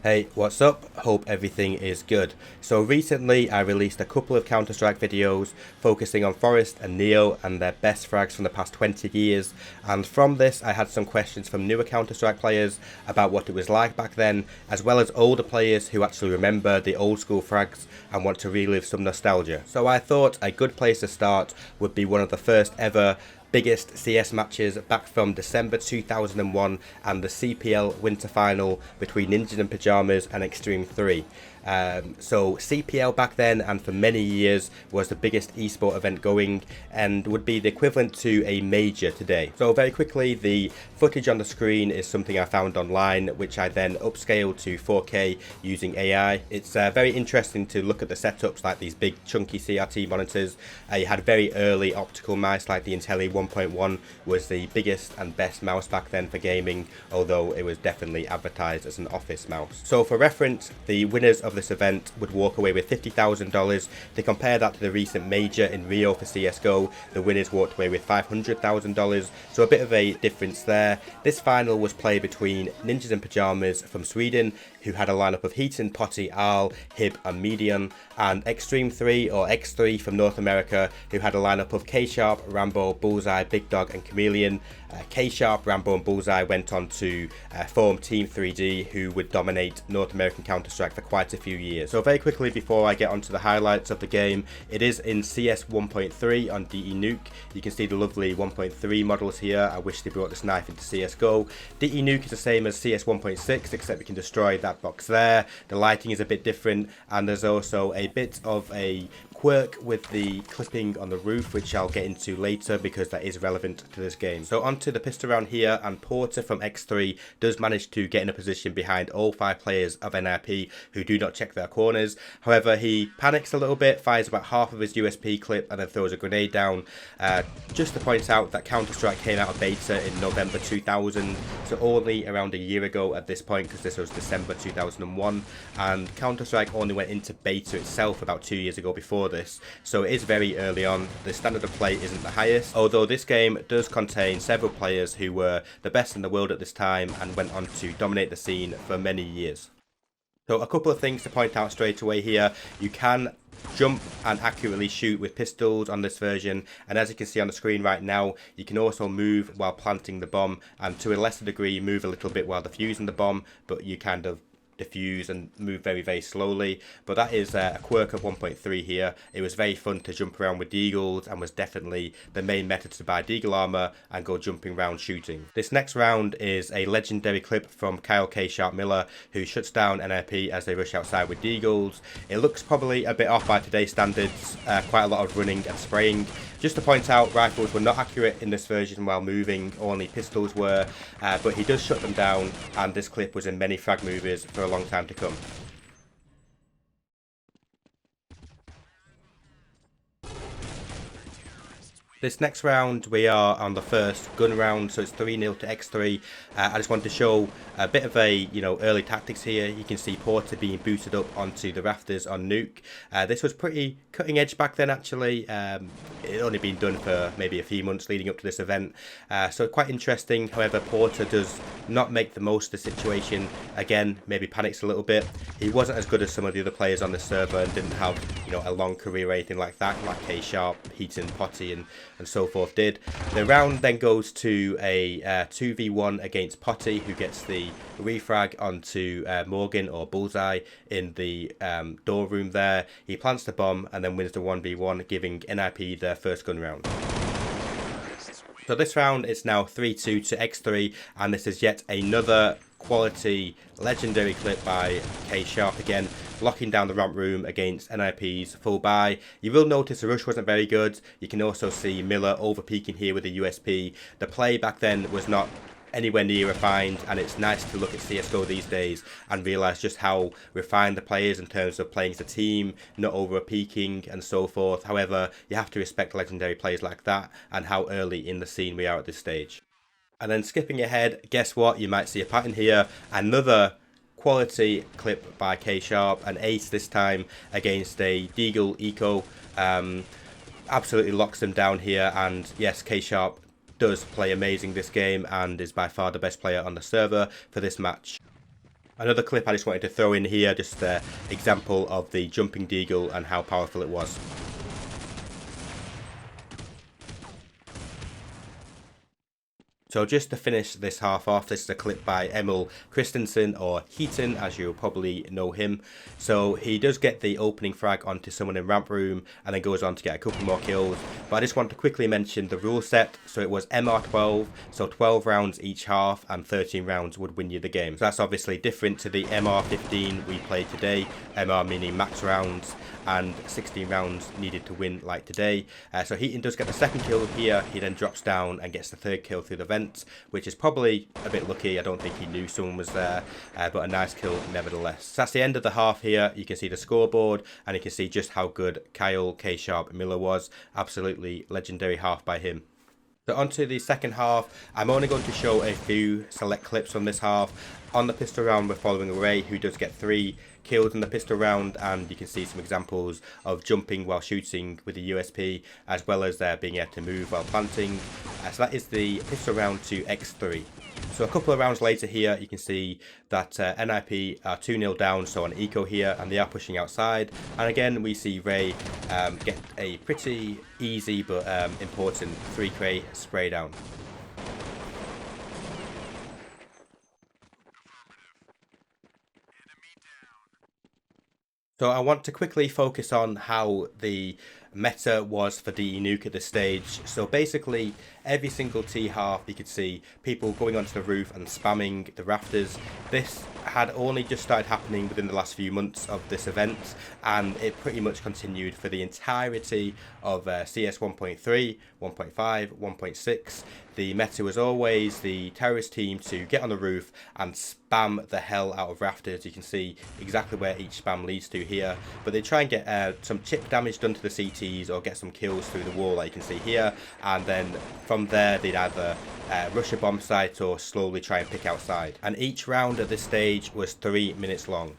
Hey, what's up? Hope everything is good. So recently I released a couple of Counter-Strike videos focusing on Forest and Neo and their best frags from the past 20 years, and from this I had some questions from newer Counter-Strike players about what it was like back then, as well as older players who actually remember the old school frags and want to relive some nostalgia. So I thought a good place to start would be one of the first ever biggest CS matches back from December 2001 and the CPL Winter Final between Ninjas and Pyjamas and Xtreme 3. So CPL back then and for many years was the biggest esport event going and would be the equivalent to a major today. So very quickly, the footage on the screen is something I found online, which I then upscaled to 4K using AI. It's very interesting to look at the setups, like these big chunky CRT monitors. You had very early optical mice, like the Intelli 1.1 was the biggest and best mouse back then for gaming, although it was definitely advertised as an office mouse. So for reference, the winners of this event would walk away with $50,000. To compare that to the recent major in Rio for CSGO, the winners walked away with $500,000, so a bit of a difference there. This final was played between Ninjas and Pyjamas from Sweden, who had a lineup of Heaton, Potty, Arl, Hib and Median, and Xtreme 3 or X3 from North America, who had a lineup of K-Sharp, Rambo, Bullseye, Big Dog and Chameleon. K-Sharp, Rambo and Bullseye went on to form Team 3D, who would dominate North American Counter-Strike for quite a few years. So very quickly before I get onto the highlights of the game, it is in CS 1.3 on DE Nuke. You can see the lovely 1.3 models here. I wish they brought this knife into CSGO. DE Nuke is the same as CS 1.6, except we can destroy that box there. The lighting is a bit different, and there's also a bit of a quirk with the clipping on the roof, which I'll get into later because that is relevant to this game. So onto the pistol round here, and Porter from X3 does manage to get in a position behind all 5 players of NiP who do not check their corners. However, he panics a little bit, fires about half of his USP clip and then throws a grenade down. Just to point out that Counter-Strike came out of beta in November 2000, so only around a year ago at this point, because this was December 2001, and Counter-Strike only went into beta itself about 2 years ago before this, so it is very early on. The standard of play isn't the highest, although this game does contain several players who were the best in the world at this time and went on to dominate the scene for many years. So a couple of things to point out straight away here. You can jump and accurately shoot with pistols on this version, and as you can see on the screen right now, you can also move while planting the bomb, and to a lesser degree move a little bit while defusing the bomb, but you kind of diffuse and move very slowly. But that is a quirk of 1.3 here. It was very fun to jump around with deagles and was definitely the main method to buy deagle armor and go jumping around shooting. This next round is a legendary clip from Kyle K-Sharp Miller, who shuts down NiP as they rush outside with deagles. It looks probably a bit off by today's standards, quite a lot of running and spraying. Just to point out, rifles were not accurate in this version while moving, only pistols were, but he does shut them down, and this clip was in many frag movies for a long time to come. This next round, we are on the first gun round, so it's 3-0 to X3. I just wanted to show a bit of a, early tactics here. You can see Porter being boosted up onto the rafters on Nuke. This was pretty cutting edge back then, actually. It had only been done for maybe a few months leading up to this event, so quite interesting. However, Porter does not make the most of the situation. Again, maybe panics a little bit. He wasn't as good as some of the other players on the server and didn't have, a long career or anything like that, like K-Sharp, Heaton, Potty, and so forth did. The round then goes to a 2v1 against Potty, who gets the refrag onto Morgan or Bullseye in the door room there. He plants the bomb and then wins the 1v1, giving NiP their first gun round. So this round is now 3-2 to X3, and this is yet another quality legendary clip by K-Sharp again, locking down the ramp room against NiP's full buy. You will notice the rush wasn't very good. You can also see Miller over peaking here with the USP. The play back then was not anywhere near refined, and it's nice to look at CSGO these days and realise just how refined the play is in terms of playing as a team, not over peaking and so forth. However, you have to respect legendary players like that and how early in the scene we are at this stage. And then skipping ahead, guess what? You might see a pattern here. Another quality clip by K-Sharp, an ace this time against a Deagle Eco. Absolutely locks them down here, and yes, K-Sharp does play amazing this game and is by far the best player on the server for this match. Another clip I just wanted to throw in here, just an example of the jumping deagle and how powerful it was. So just to finish this half off, this is a clip by Emil Christensen, or Heaton, as you'll probably know him. So he does get the opening frag onto someone in ramp room and then goes on to get a couple more kills. But I just want to quickly mention the rule set. So it was MR12, so 12 rounds each half and 13 rounds would win you the game. So that's obviously different to the MR15 we played today, MR meaning max rounds, and 16 rounds needed to win like today. So Heaton does get the second kill here, he then drops down and gets the third kill through the vent, which is probably a bit lucky. I don't think he knew someone was there, but a nice kill nevertheless. So that's the end of the half here. You can see the scoreboard and you can see just how good Kyle K-Sharp Miller was. Absolutely legendary half by him. So on to the second half. I'm only going to show a few select clips from this half. On the pistol round, we're following Ray, who does get 3 kills in the pistol round, and you can see some examples of jumping while shooting with the USP, as well as being able to move while planting. So that is the pistol round to X3. So a couple of rounds later here, you can see that NiP are 2-0 down, so on eco here, and they are pushing outside. And again, we see Ray get a pretty easy but important 3K spray down. So I want to quickly focus on how the meta was for DE Nuke at this stage. So basically, every single T half you could see people going onto the roof and spamming the rafters. This had only just started happening within the last few months of this event, and it pretty much continued for the entirety of CS 1.3, 1.5, 1.6. The meta was always the terrorist team to get on the roof and spam the hell out of rafters. You can see exactly where each spam leads to here, but they try and get some chip damage done to the CTs or get some kills through the wall, like you can see here, and then from there they'd either rush a bomb site or slowly try and pick outside. And each round at this stage was 3 minutes long.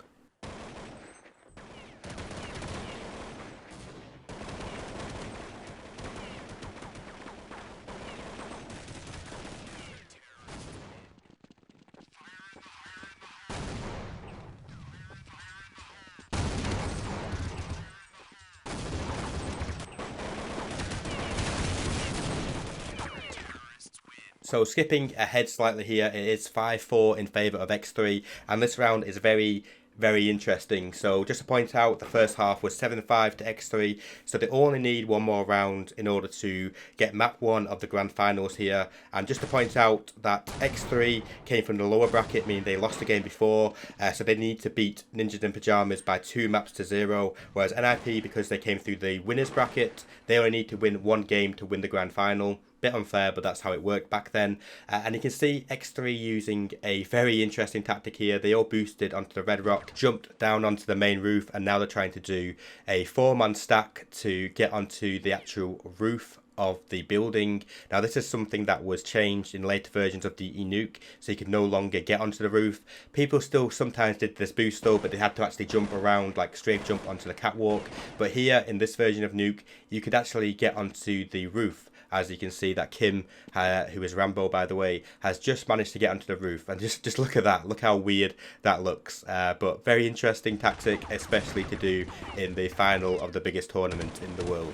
So skipping ahead slightly here, it is 5-4 in favour of X3, and this round is very interesting. So just to point out, the first half was 7-5 to X3, so they only need one more round in order to get map 1 of the grand finals here. And just to point out that X3 came from the lower bracket, meaning they lost the game before, so they need to beat Ninjas in Pyjamas by 2 maps to 0, whereas NiP, because they came through the winners bracket, they only need to win 1 game to win the grand final. Bit unfair, but that's how it worked back then. And you can see X3 using a very interesting tactic here. They all boosted onto the red rock, jumped down onto the main roof, and now they're trying to do a 4-man stack to get onto the actual roof of the building. Now this is something that was changed in later versions of DE Nuke, so you could no longer get onto the roof. People still sometimes did this boost though, but they had to actually jump around, like straight jump onto the catwalk. But here in this version of Nuke, you could actually get onto the roof. As you can see that Kim, who is Rambo by the way, has just managed to get onto the roof. And just look at that. Look how weird that looks. But very interesting tactic, especially to do in the final of the biggest tournament in the world.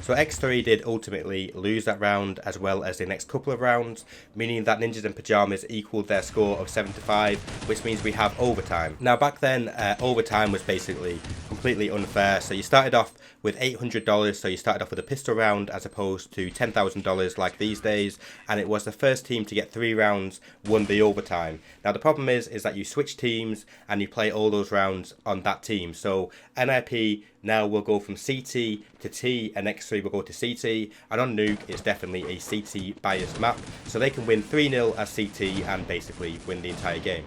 So X3 did ultimately lose that round, as well as the next couple of rounds, meaning that Ninjas in Pyjamas equaled their score of 7-5, which means we have overtime. Now back then, overtime was basically completely unfair. So you started off with $800, so you started off with a pistol round as opposed to $10,000 like these days, and it was the first team to get 3 rounds won the overtime. Now the problem is that you switch teams and you play all those rounds on that team. So NiP now will go from CT to T, and X3 will go to CT, and on Nuke it's definitely a CT biased map, so they can win 3-0 as CT and basically win the entire game.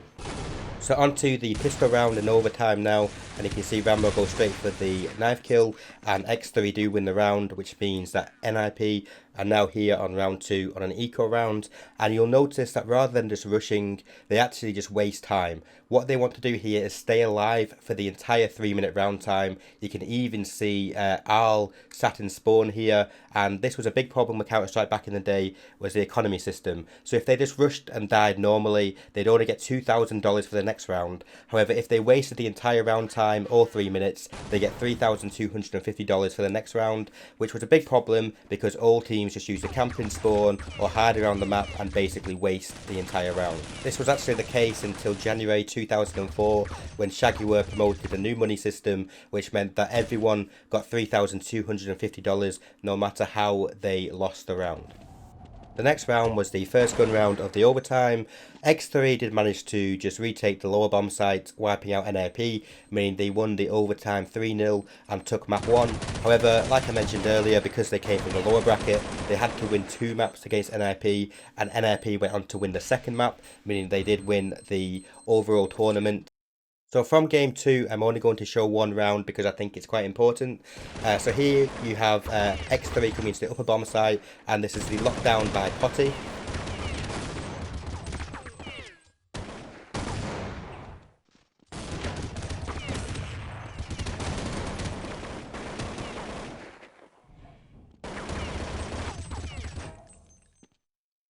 So onto the pistol round in overtime now, and you can see Rambo go straight for the knife kill, and X3 do win the round, which means that NiP and now here on round 2 on an eco round, and you'll notice that rather than just rushing, they actually just waste time. What they want to do here is stay alive for the entire 3-minute round time. You can even see Arl sat in spawn here, and this was a big problem with Counter-Strike back in the day, was the economy system. So if they just rushed and died normally, they'd only get $2,000 for the next round. However, if they wasted the entire round time, or 3 minutes, they get $3,250 for the next round, which was a big problem because all teams just use the camping spawn or hide around the map and basically waste the entire round. This was actually the case until January 2004 when Shaggy were promoted a new money system, which meant that everyone got $3,250 no matter how they lost the round. The next round was the first gun round of the overtime. X3 did manage to just retake the lower bomb site, wiping out NiP, meaning they won the overtime 3-0 and took map 1. However, like I mentioned earlier, because they came from the lower bracket, they had to win 2 maps against NiP, and NiP went on to win the second map, meaning they did win the overall tournament. So from game 2, I'm only going to show 1 round because I think it's quite important. So here you have X3 coming into the upper bomb site, and this is the lockdown by Potty.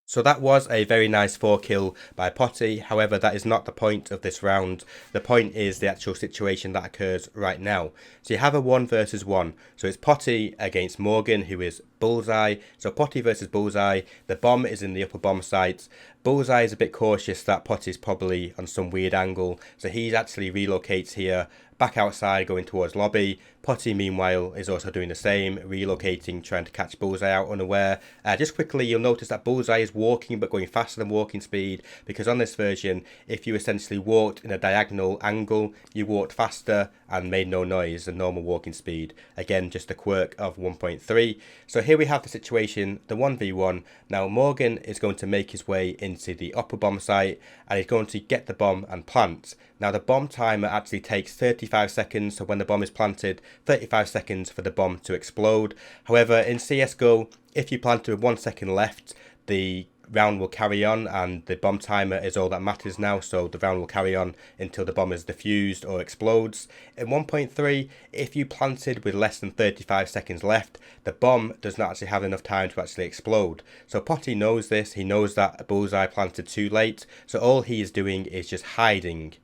So that was a very nice 4-kill by Potty. However, that is not the point of this round. The point is the actual situation that occurs right now. So you have a 1 versus 1. So it's Potty against Morgan, who is Bullseye. So Potty versus Bullseye. The bomb is in the upper bomb site. Bullseye is a bit cautious that Potty's probably on some weird angle. So he actually relocates here, back outside, going towards lobby. Potty, meanwhile, is also doing the same, relocating, trying to catch Bullseye out unaware. Just quickly, you'll notice that Bullseye is walking, but going faster than walking speed, because on this version, if you essentially walked in a diagonal angle, you walked faster and made no noise than normal walking speed. Again, just a quirk of 1.3. So here we have the situation, the 1v1. Now, Morgan is going to make his way into the upper bomb site, and he's going to get the bomb and plant. Now, the bomb timer actually takes 35 seconds, so when the bomb is planted, 35 seconds for the bomb to explode. However, in CSGO, if you plant with 1 second left, the round will carry on, and the bomb timer is all that matters now, so the round will carry on until the bomb is defused or explodes. In 1.3, if you planted with less than 35 seconds left, the bomb does not actually have enough time to actually explode. So Potty knows this, he knows that Bullseye planted too late, so all he is doing is just hiding.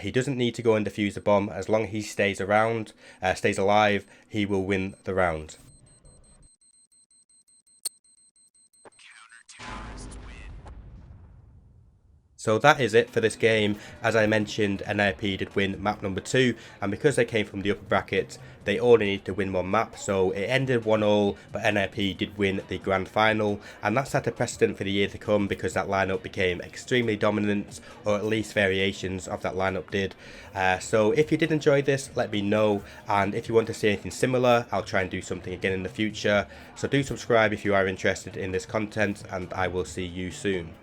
He doesn't need to go and defuse the bomb. As long as he stays around, stays alive, he will win the round. So that is it for this game. As I mentioned, NiP did win map number 2, and because they came from the upper bracket, they only need to win 1 map, so it ended 1-1, but NiP did win the grand final, and that set a precedent for the year to come because that lineup became extremely dominant, or at least variations of that lineup did. So if you did enjoy this, let me know, and if you want to see anything similar, I'll try and do something again in the future. So do subscribe if you are interested in this content, and I will see you soon.